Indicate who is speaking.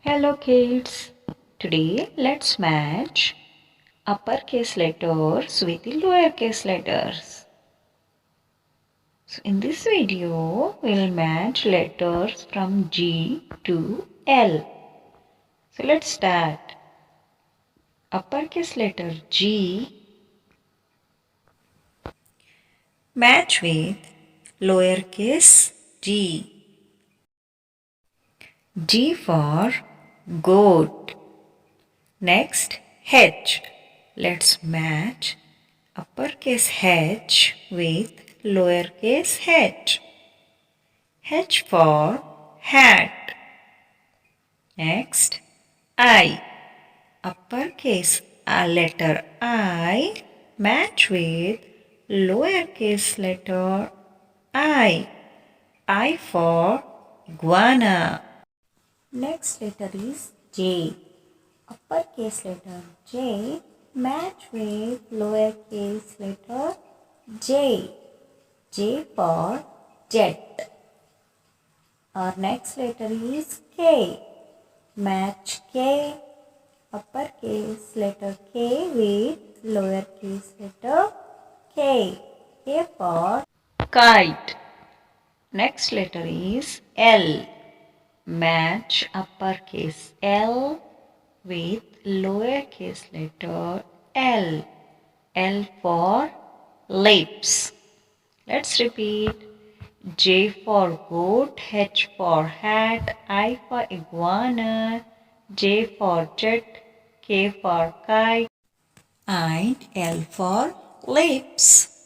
Speaker 1: Hello kids, today let's match uppercase letters with the lowercase letters. So in this video, we'll match letters from G to L. So let's start. Uppercase letter G match with lowercase g. G for goat. Next, H. Let's match uppercase H with lowercase h. H for hat. Next, I. Uppercase letter I match with lowercase letter I. I for iguana. Next letter is J. Uppercase letter J match with lowercase letter J. J for jet. Our next letter is K. Match K. Uppercase letter K with lowercase letter K. K for kite. Next letter is L. Match uppercase L with lowercase letter L. L for lips. Let's repeat. J for goat, H for hat, I for iguana, J for jet, K for kite, and L for lips.